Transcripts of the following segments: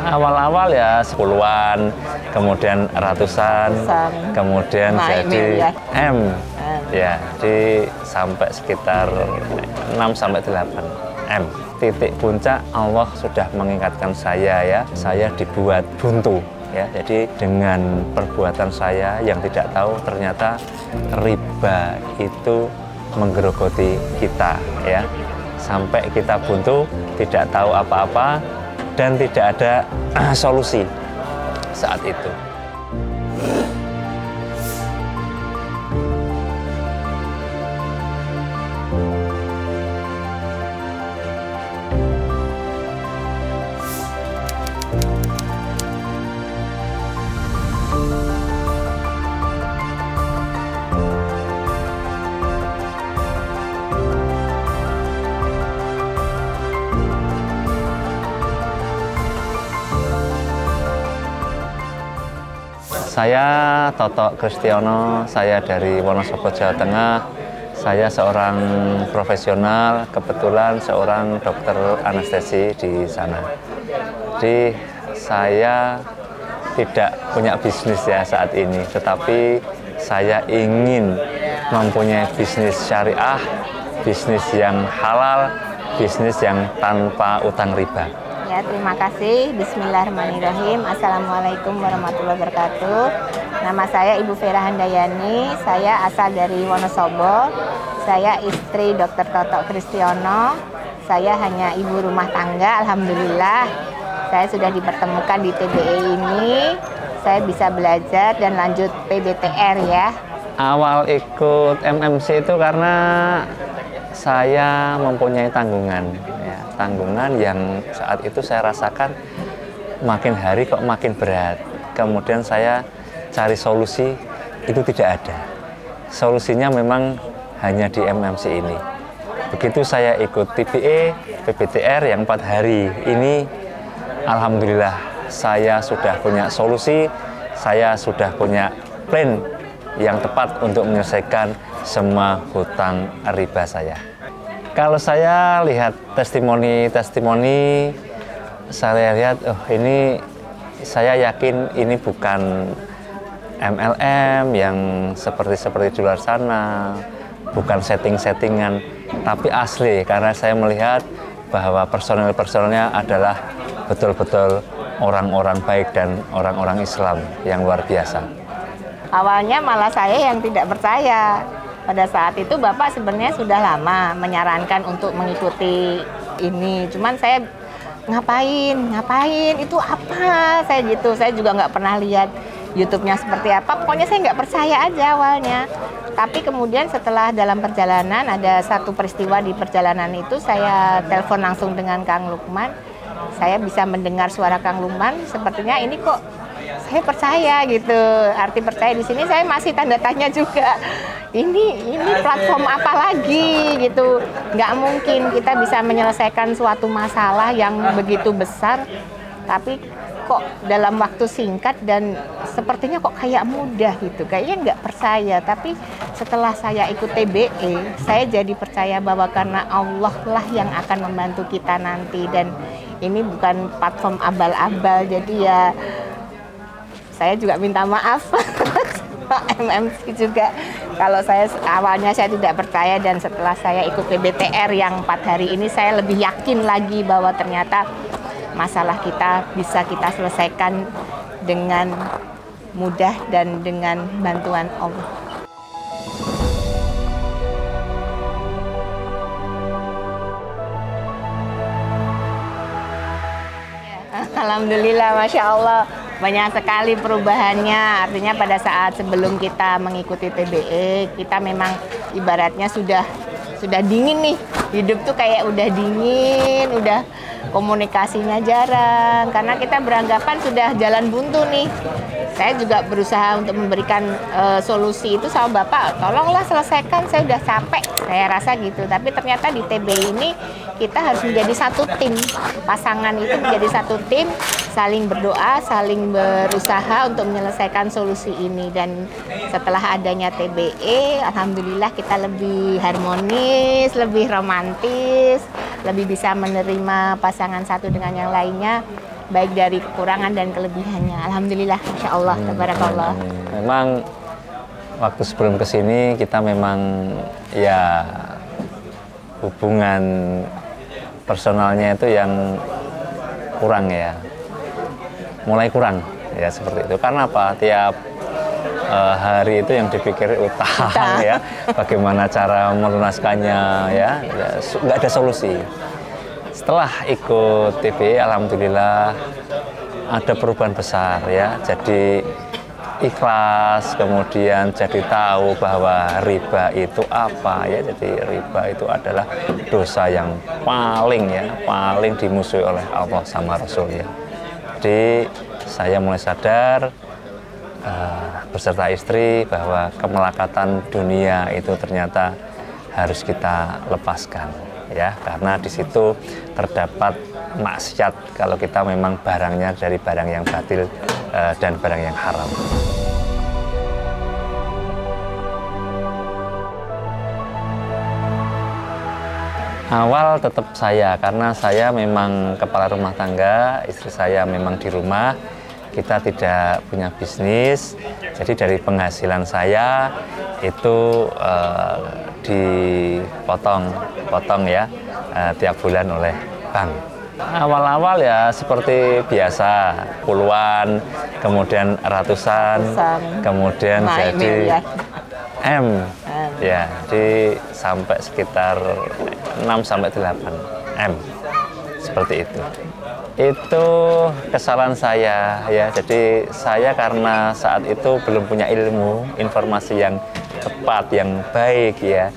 Awal-awal ya 10-an, kemudian ratusan, kemudian jadi M. Ya, sampai sekitar 6 sampai 8 M. Titik puncak Allah sudah mengingatkan saya ya, saya dibuat buntu ya. Jadi dengan perbuatan saya yang tidak tahu ternyata riba itu menggerogoti kita ya. Sampai kita buntu, tidak tahu apa-apa dan tidak ada solusi saat itu. Saya Toto Kristiono, saya dari Wonosobo, Jawa Tengah. Saya seorang profesional, kebetulan seorang dokter anestesi di sana. Jadi saya tidak punya bisnis ya saat ini, tetapi saya ingin mempunyai bisnis syariah, bisnis yang halal, bisnis yang tanpa utang riba. Ya, terima kasih. Bismillahirrahmanirrahim. Assalamualaikum warahmatullahi wabarakatuh. Nama saya Ibu Vera Handayani. Saya asal dari Wonosobo. Saya istri Dr. Toto Kristiono. Saya hanya ibu rumah tangga. Alhamdulillah, saya sudah dipertemukan di TBE ini. Saya bisa belajar dan lanjut PBTR ya. Awal ikut MMC itu karena saya mempunyai tanggungan. Tanggungan yang saat itu saya rasakan makin hari kok makin berat. Kemudian saya cari solusi, itu tidak ada. Solusinya memang hanya di MMC ini. Begitu saya ikut TBE, PBTR yang 4 hari ini, alhamdulillah saya sudah punya solusi, saya sudah punya plan yang tepat untuk menyelesaikan semua hutang riba saya. Kalau saya lihat testimoni, saya lihat, oh ini saya yakin ini bukan MLM yang seperti di luar sana, bukan setting-settingan, tapi asli karena saya melihat bahwa personel-personelnya adalah betul-betul orang-orang baik dan orang-orang Islam yang luar biasa. Awalnya malah saya yang tidak percaya. Pada saat itu Bapak sebenarnya sudah lama menyarankan untuk mengikuti ini. Cuman saya ngapain, itu apa? Saya juga nggak pernah lihat YouTube-nya seperti apa. Pokoknya saya nggak percaya aja awalnya. Tapi kemudian setelah dalam perjalanan ada satu peristiwa di perjalanan itu, saya telepon langsung dengan Kang Lukman. Saya bisa mendengar suara Kang Lukman. Sepertinya ini kok saya percaya gitu. Arti percaya di sini saya masih tanda tanya juga. Ini platform apa lagi gitu. Nggak mungkin kita bisa menyelesaikan suatu masalah yang begitu besar, tapi kok dalam waktu singkat dan sepertinya kok kayak mudah gitu. Kayaknya nggak percaya. Tapi setelah saya ikut TBE, saya jadi percaya bahwa karena Allah lah yang akan membantu kita nanti. Dan ini bukan platform abal-abal. Jadi ya saya juga minta maaf MMC juga. Kalau saya awalnya saya tidak percaya, dan setelah saya ikut PBTR yang 4 hari ini saya lebih yakin lagi bahwa ternyata masalah kita bisa kita selesaikan dengan mudah dan dengan bantuan Allah. Alhamdulillah, Masya Allah. Banyak sekali perubahannya. Artinya pada saat sebelum kita mengikuti TBE, kita memang ibaratnya sudah dingin nih. Hidup tuh kayak udah dingin, udah komunikasinya jarang. Karena kita beranggapan sudah jalan buntu nih. Saya juga berusaha untuk memberikan solusi itu sama Bapak. Tolonglah selesaikan, saya udah capek. Saya rasa gitu. Tapi ternyata di TBE ini kita harus menjadi satu tim. Pasangan itu menjadi satu tim, saling berdoa, saling berusaha untuk menyelesaikan solusi ini. Dan setelah adanya TBE, alhamdulillah kita lebih harmonis, lebih romantis, lebih bisa menerima pasangan satu dengan yang lainnya. baik dari kekurangan dan kelebihannya. Alhamdulillah, Masya Allah, tabarakallah. Memang waktu sebelum kesini kita memang ya hubungan personalnya itu yang kurang ya, mulai kurang ya seperti itu. Karena apa? Tiap hari itu yang dipikir utang ya, bagaimana cara melunaskannya ya, nggak ada solusi. Setelah ikut TV, alhamdulillah ada perubahan besar ya. Jadi ikhlas, kemudian jadi tahu bahwa riba itu apa ya. Jadi riba itu adalah dosa yang paling dimusuhi oleh Allah sama Rasulnya. Jadi saya mulai sadar beserta istri bahwa kemelekatan dunia itu ternyata harus kita lepaskan ya, karena di situ terdapat maksiat kalau kita memang barangnya dari barang yang batil dan barang yang haram. Awal tetap saya, karena saya memang kepala rumah tangga, istri saya memang di rumah, kita tidak punya bisnis, jadi dari penghasilan saya itu dipotong ya tiap bulan oleh bank. Awal-awal ya seperti biasa, puluhan, kemudian ratusan, kemudian jadi M. Ya, di sampai sekitar 6-8 M. Seperti itu. Itu kesalahan saya ya. Jadi saya karena saat itu belum punya ilmu, informasi yang tepat, yang baik ya.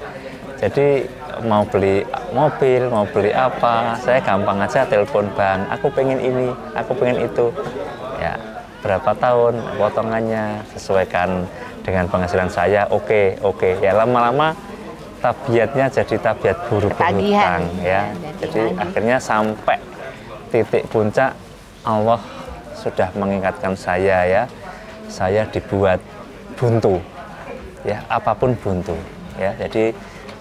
Jadi mau beli mobil, mau beli apa, saya gampang aja telepon bank, aku pengen ini, aku pengen itu. Ya, berapa tahun potongannya, sesuaikan dengan penghasilan saya, oke. Ya lama-lama tabiatnya jadi tabiat buru berhutang ya. Jadi akhirnya sampai titik puncak Allah sudah mengingatkan saya ya. Saya dibuat buntu. Ya, apapun buntu ya. Jadi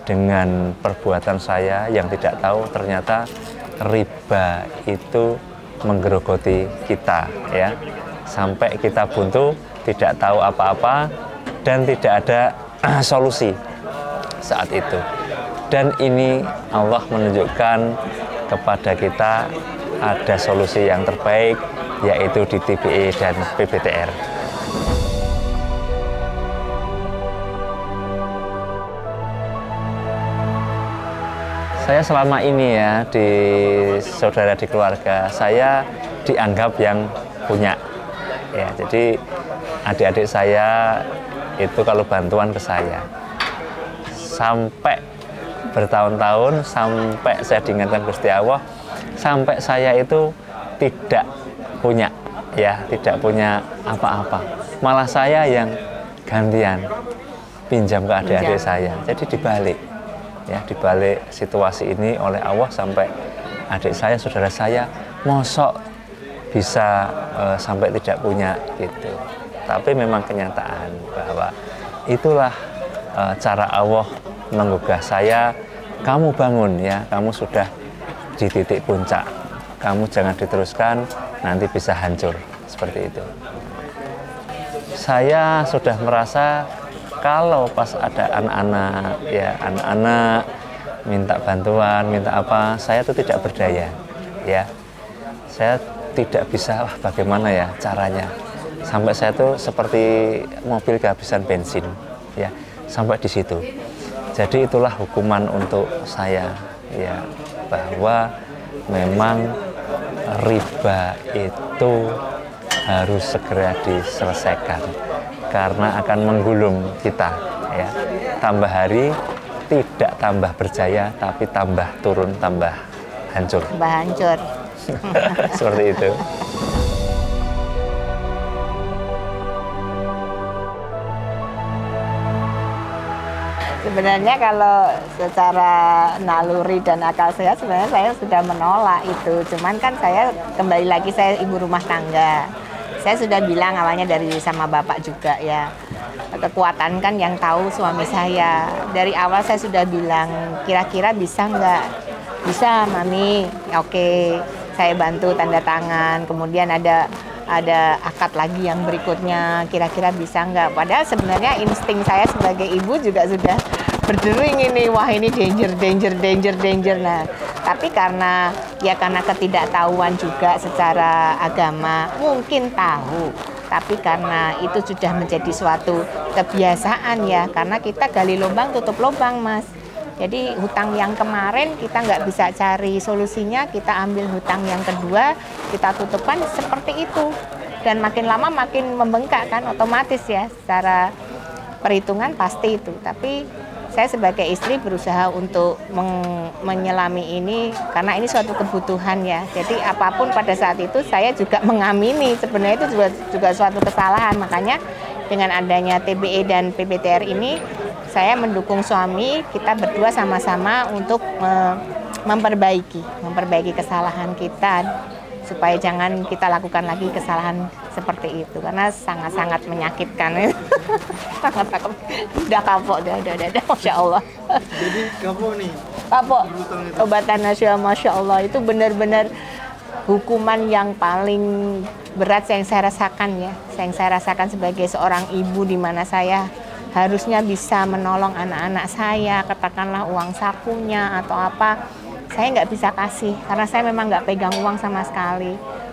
dengan perbuatan saya yang tidak tahu ternyata riba itu menggerogoti kita ya. Sampai kita buntu, tidak tahu apa-apa dan tidak ada solusi saat itu. Dan ini Allah menunjukkan kepada kita ada solusi yang terbaik, yaitu di TBE dan PBTR. Saya selama ini ya di saudara di keluarga saya dianggap yang punya ya. Jadi adik-adik saya itu kalau bantuan ke saya sampai bertahun-tahun, sampai saya diingatkan Gusti Allah, sampai saya itu tidak punya ya, tidak punya apa-apa, malah saya yang gantian pinjam ke adik-adik saya. Jadi dibalik ya, dibalik situasi ini oleh Allah sampai adik saya, saudara saya mosok bisa sampai tidak punya gitu. Tapi memang kenyataan bahwa itulah cara Allah menggugah saya, kamu bangun ya, kamu sudah di titik puncak, kamu jangan diteruskan, nanti bisa hancur, seperti itu. Saya sudah merasa kalau pas ada anak-anak ya, anak-anak minta bantuan, minta apa, saya itu tidak berdaya ya. Saya tidak bisa, wah bagaimana ya caranya. Sampai saya tuh seperti mobil kehabisan bensin ya, sampai di situ. Jadi itulah hukuman untuk saya ya, bahwa memang riba itu harus segera diselesaikan karena akan menggulung kita ya. Tambah hari tidak tambah berjaya, tapi tambah turun, tambah hancur. Tambah hancur. Seperti itu. Sebenarnya kalau secara naluri dan akal sehat sebenarnya saya sudah menolak itu. Cuman kan saya kembali lagi, saya ibu rumah tangga. Saya sudah bilang awalnya dari sama bapak juga ya. Kekuatan kan yang tahu suami saya. Dari awal saya sudah bilang kira-kira bisa nggak? Bisa mami, oke. saya bantu tanda tangan, kemudian ada akad lagi yang berikutnya, kira-kira bisa nggak? Padahal sebenarnya insting saya sebagai ibu juga sudah berdering ini, wah ini danger. Nah, tapi karena ketidaktahuan juga secara agama, mungkin tahu, tapi karena itu sudah menjadi suatu kebiasaan ya, karena kita gali lubang tutup lubang, Mas. Jadi hutang yang kemarin kita nggak bisa cari solusinya, kita ambil hutang yang kedua, kita tutupkan seperti itu. Dan makin lama makin membengkak kan, otomatis ya, secara perhitungan pasti itu. Tapi saya sebagai istri berusaha untuk menyelami ini, karena ini suatu kebutuhan ya. Jadi apapun pada saat itu saya juga mengamini, sebenarnya itu juga suatu kesalahan. Makanya dengan adanya TBE dan PBTR ini, saya mendukung suami, kita berdua sama-sama untuk memperbaiki kesalahan kita, supaya jangan kita lakukan lagi kesalahan seperti itu, karena sangat-sangat menyakitkan. Sangat udah kapok, udah, Masya Allah. Jadi kapok nih? Kapok, obatan nasional, Masya Allah, itu benar-benar hukuman yang paling berat yang saya rasakan ya. Yang saya rasakan sebagai seorang ibu, di mana saya harusnya bisa menolong anak-anak saya, katakanlah uang sakunya atau apa, saya nggak bisa kasih karena saya memang nggak pegang uang sama sekali.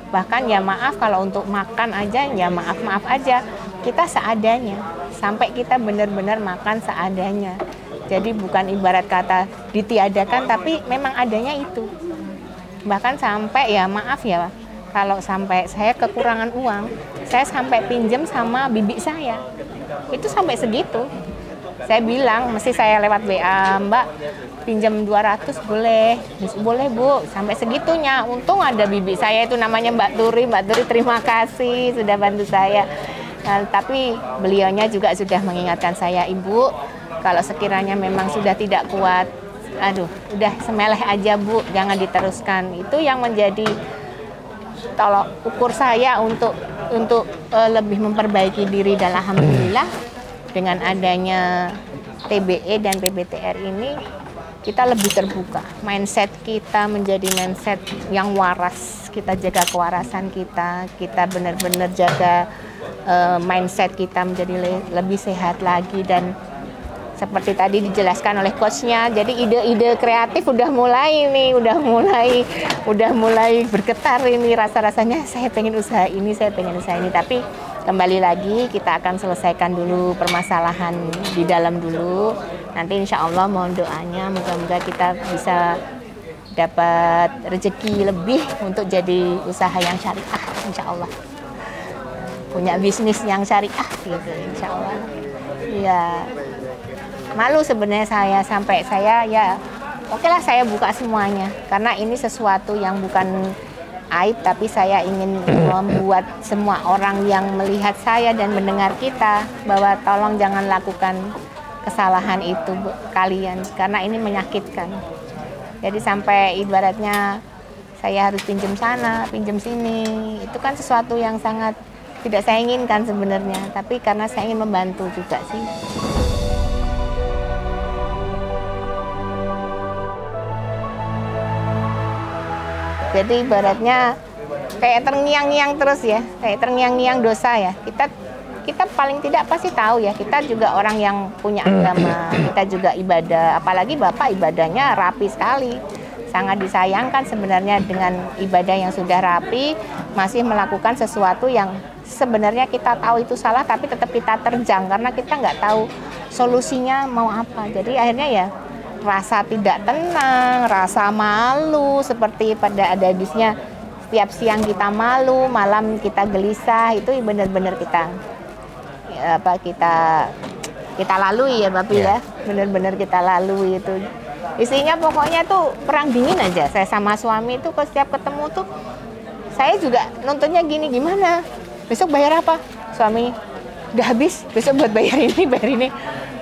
Bahkan ya maaf, kalau untuk makan aja ya maaf aja, kita seadanya, sampai kita benar-benar makan seadanya. Jadi bukan ibarat kata ditiadakan, tapi memang adanya itu. Bahkan sampai ya maaf ya, kalau sampai saya kekurangan uang, saya sampai pinjam sama bibi saya. Itu sampai segitu. Saya bilang, mesti saya lewat WA, Mbak, pinjam 200 boleh? Boleh Bu, sampai segitunya. Untung ada bibi saya itu namanya Mbak Turi. Mbak Turi terima kasih sudah bantu saya. Nah, tapi beliaunya juga sudah mengingatkan saya, Ibu, kalau sekiranya memang sudah tidak kuat, aduh, udah semeleh aja Bu, jangan diteruskan. Itu yang menjadi tolok ukur saya untuk lebih memperbaiki diri. Dan alhamdulillah dengan adanya TBE dan PBTR ini kita lebih terbuka. Mindset kita menjadi mindset yang waras. Kita jaga kewarasan kita benar-benar jaga mindset kita menjadi lebih sehat lagi. Dan seperti tadi dijelaskan oleh coachnya, jadi ide-ide kreatif udah mulai bergetar ini, rasa-rasanya saya pengen usaha ini. Tapi kembali lagi kita akan selesaikan dulu permasalahan di dalam dulu. Nanti insya Allah mohon doanya, moga-moga kita bisa dapat rezeki lebih untuk jadi usaha yang syariah, insya Allah. Punya bisnis yang syariah gitu, insya Allah. Ya. Malu sebenarnya saya, sampai saya ya oke lah saya buka semuanya, karena ini sesuatu yang bukan aib, tapi saya ingin membuat semua orang yang melihat saya dan mendengar kita bahwa tolong jangan lakukan kesalahan itu kalian, karena ini menyakitkan. Jadi sampai ibaratnya saya harus pinjam sana, pinjam sini, itu kan sesuatu yang sangat tidak saya inginkan sebenarnya, tapi karena saya ingin membantu juga sih. Jadi ibaratnya kayak terngiang-ngiang terus ya, kayak terngiang-ngiang dosa ya. Kita paling tidak pasti tahu ya, kita juga orang yang punya agama, kita juga ibadah, apalagi Bapak ibadahnya rapi sekali. Sangat disayangkan sebenarnya dengan ibadah yang sudah rapi, masih melakukan sesuatu yang sebenarnya kita tahu itu salah, tapi tetap kita terjang karena kita nggak tahu solusinya mau apa. Jadi akhirnya ya rasa tidak tenang, rasa malu, seperti pada ada hadisnya, setiap siang kita malu, malam kita gelisah, itu benar-benar kita lalui ya Bapak ya, benar-benar kita lalui itu. Isinya pokoknya tuh perang dingin aja. Saya sama suami tuh kalau setiap ketemu tuh, saya juga nontonnya gini, gimana? Besok bayar apa? Suami, udah habis, besok buat bayar ini.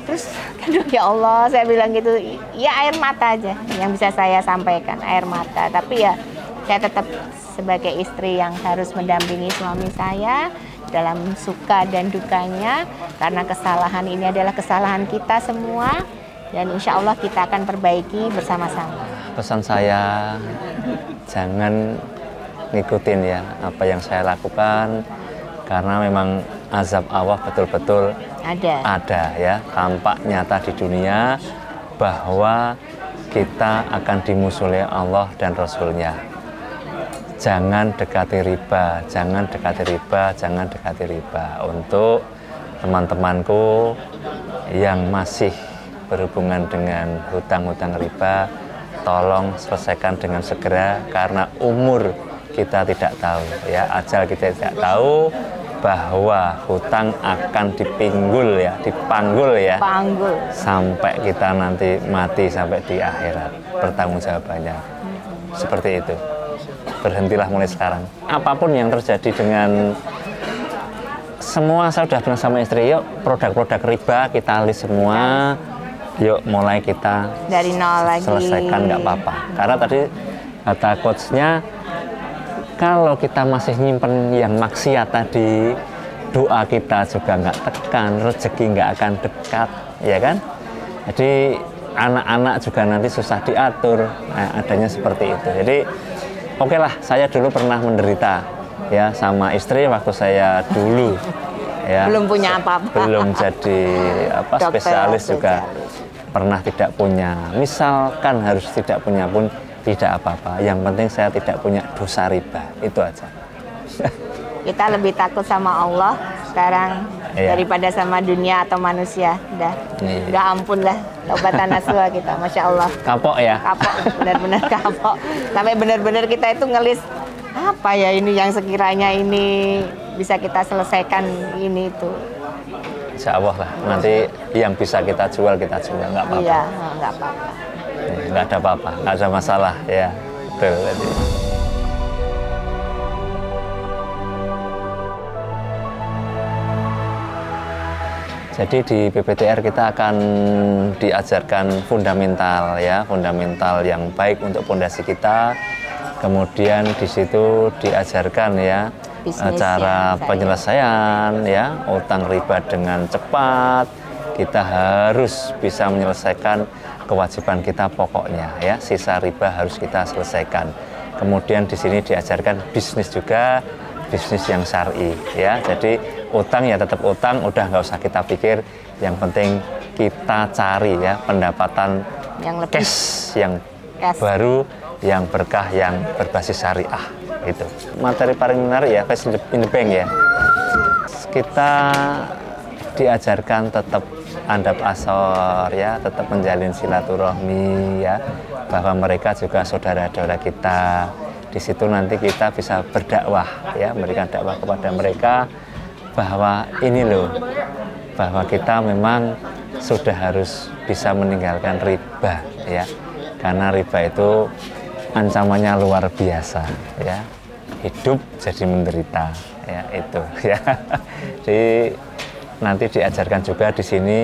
Terus, aduh ya Allah, saya bilang gitu, ya air mata aja yang bisa saya sampaikan, air mata. Tapi ya, saya tetap sebagai istri yang harus mendampingi suami saya dalam suka dan dukanya, karena kesalahan ini adalah kesalahan kita semua, dan insya Allah kita akan perbaiki bersama-sama. Pesan saya, jangan ngikutin ya apa yang saya lakukan, karena memang azab Allah betul-betul ada ya, tampak nyata di dunia bahwa kita akan dimusuhi Allah dan Rasulnya. Jangan dekati riba, jangan dekati riba, jangan dekati riba. Untuk teman-temanku yang masih berhubungan dengan hutang-hutang riba, tolong selesaikan dengan segera, karena umur kita tidak tahu ya, ajal kita tidak tahu, bahwa hutang akan dipinggul ya, dipanggul ya, sampai kita nanti mati, sampai di akhirat pertanggungjawabannya. Seperti itu. Berhentilah mulai sekarang. Apapun yang terjadi dengan semua, saya sudah bilang sama istri, yuk produk-produk riba kita list semua, yuk mulai kita dari nol lagi, selesaikan, nggak apa-apa. Karena tadi kata coachnya, kalau kita masih nyimpen yang maksiat tadi, doa kita juga nggak tekan, rezeki nggak akan dekat, ya kan? Jadi anak-anak juga nanti susah diatur, nah, adanya seperti itu. Jadi oke lah, saya dulu pernah menderita ya sama istri waktu saya dulu ya, belum punya apa-apa, belum jadi apa spesialis juga, pernah tidak punya. Misalkan harus tidak punya pun tidak apa-apa, yang penting saya tidak punya dosa riba, itu aja. Kita lebih takut sama Allah sekarang daripada sama dunia atau manusia. Udah ampun lah, taubatan nasuha kita, masya Allah. Kapok ya? Kapok, benar-benar kapok. Sampai benar-benar kita itu ngelis apa ya ini yang sekiranya ini bisa kita selesaikan ini itu. Insya Allah lah, nanti yang bisa kita jual, nggak apa-apa. Iya, nggak apa-apa. Nggak ada apa-apa, nggak ada masalah ya. Betul tadi. Jadi di PPTR kita akan diajarkan fundamental ya, fundamental yang baik untuk pondasi kita. Kemudian di situ diajarkan ya cara penyelesaian ya utang riba dengan cepat. Kita harus bisa menyelesaikan kewajiban kita pokoknya ya, sisa riba harus kita selesaikan. Kemudian di sini diajarkan bisnis juga, bisnis yang syar'i ya. Jadi utang ya tetap utang, udah nggak usah kita pikir, yang penting kita cari ya pendapatan yang lebih cash yang baru, yang berkah, yang berbasis syariah. Itu materi paling menarik ya, Face in the Bank ya. Kita diajarkan tetap andap asor ya, tetap menjalin silaturahmi ya, bahwa mereka juga saudara-saudara kita. Di situ nanti kita bisa berdakwah ya, memberikan dakwah kepada mereka bahwa ini loh, bahwa kita memang sudah harus bisa meninggalkan riba ya, karena riba itu ancamannya luar biasa ya, hidup jadi menderita ya, itu ya. Jadi nanti diajarkan juga di sini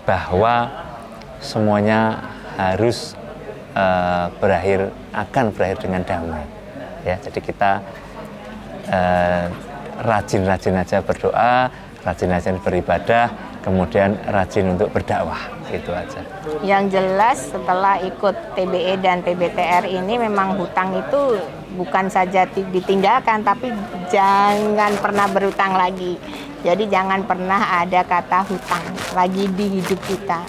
bahwa semuanya harus akan berakhir dengan damai ya. Jadi kita rajin-rajin aja berdoa, rajin-rajin beribadah, kemudian rajin untuk berdakwah, itu aja. Yang jelas setelah ikut TBE dan PBTR ini memang hutang itu bukan saja ditinggalkan, tapi jangan pernah berhutang lagi. Jadi jangan pernah ada kata hutang lagi di hidup kita.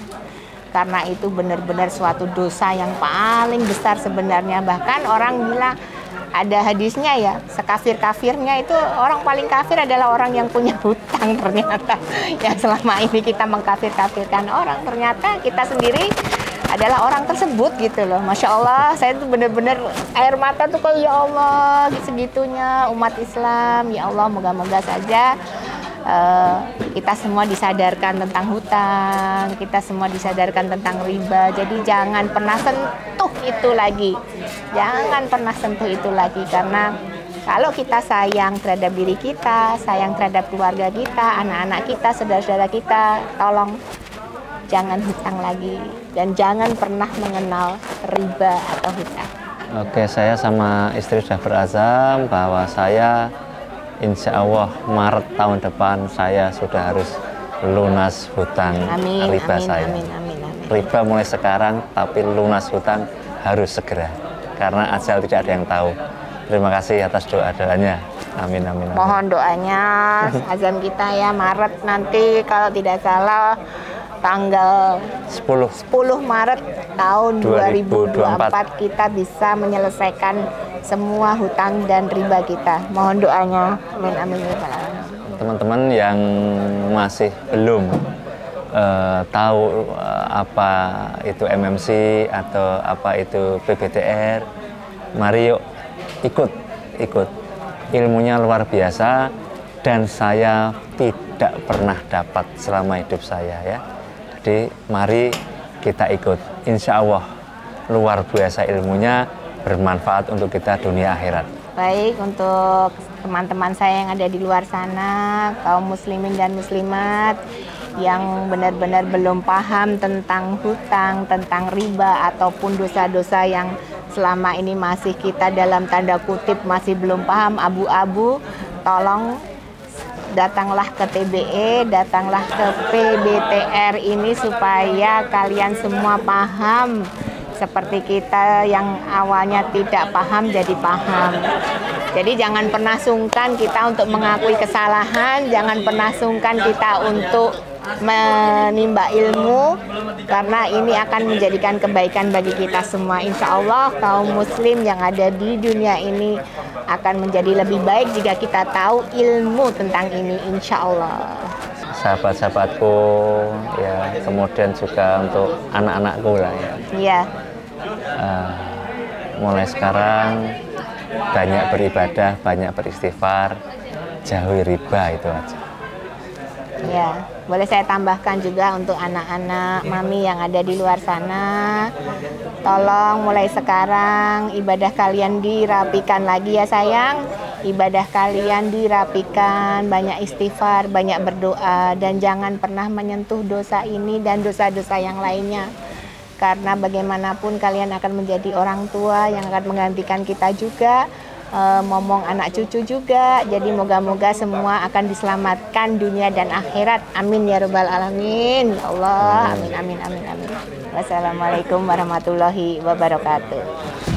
Karena itu benar-benar suatu dosa yang paling besar sebenarnya. Bahkan orang bilang, ada hadisnya ya, sekafir-kafirnya itu orang paling kafir adalah orang yang punya hutang ternyata. Yang selama ini kita mengkafir-kafirkan orang, ternyata kita sendiri adalah orang tersebut gitu loh. Masya Allah, saya tuh bener-bener air mata tuh kayak ya Allah segitunya umat Islam. Ya Allah, moga-moga saja kita semua disadarkan tentang hutang, kita semua disadarkan tentang riba. Jadi jangan pernah sentuh itu lagi, jangan pernah sentuh itu lagi, karena kalau kita sayang terhadap diri kita, sayang terhadap keluarga kita, anak-anak kita, saudara-saudara kita, tolong jangan hutang lagi dan jangan pernah mengenal riba atau hutang. Oke, saya sama istri sudah berazam bahwa saya insya Allah Maret tahun depan saya sudah harus lunas hutang riba saya. Amin. Riba mulai sekarang, tapi lunas hutang harus segera. Karena ajal tidak ada yang tahu. Terima kasih atas doanya. Amin, amin, amin. Mohon doanya azan kita ya Maret nanti kalau tidak salah tanggal 10. 10 Maret tahun 2024 kita bisa menyelesaikan semua hutang dan riba kita. Mohon doanya. Amin, amin. Teman-teman yang masih belum tahu apa itu MMC atau apa itu PBTR, mari yuk ikut. Ilmunya luar biasa dan saya tidak pernah dapat selama hidup saya ya. Jadi mari kita ikut. Insya Allah luar biasa ilmunya, bermanfaat untuk kita dunia akhirat. Baik, untuk teman-teman saya yang ada di luar sana, kaum muslimin dan muslimat yang benar-benar belum paham tentang hutang, tentang riba ataupun dosa-dosa yang selama ini masih kita dalam tanda kutip masih belum paham, abu-abu, tolong datanglah ke TBE, datanglah ke PBTR ini supaya kalian semua paham. Seperti kita yang awalnya tidak paham jadi paham. Jadi jangan pernah sungkan kita untuk mengakui kesalahan, jangan pernah sungkan kita untuk menimba ilmu, karena ini akan menjadikan kebaikan bagi kita semua. Insya Allah kaum muslim yang ada di dunia ini akan menjadi lebih baik jika kita tahu ilmu tentang ini, insya Allah. Sahabat-sahabatku ya, kemudian juga untuk anak-anakku lah ya. Iya. Mulai sekarang banyak beribadah, banyak beristighfar, jauhi riba, itu aja. Ya, boleh saya tambahkan juga untuk anak-anak mami yang ada di luar sana. Tolong mulai sekarang ibadah kalian dirapikan lagi ya sayang. Ibadah kalian dirapikan, banyak istighfar, banyak berdoa, dan jangan pernah menyentuh dosa ini dan dosa-dosa yang lainnya. Karena bagaimanapun kalian akan menjadi orang tua yang akan menggantikan kita juga, momong anak cucu juga. Jadi moga-moga semua akan diselamatkan dunia dan akhirat. Amin ya rabbal alamin. Ya Allah, amin, amin, amin, amin. Wassalamualaikum warahmatullahi wabarakatuh.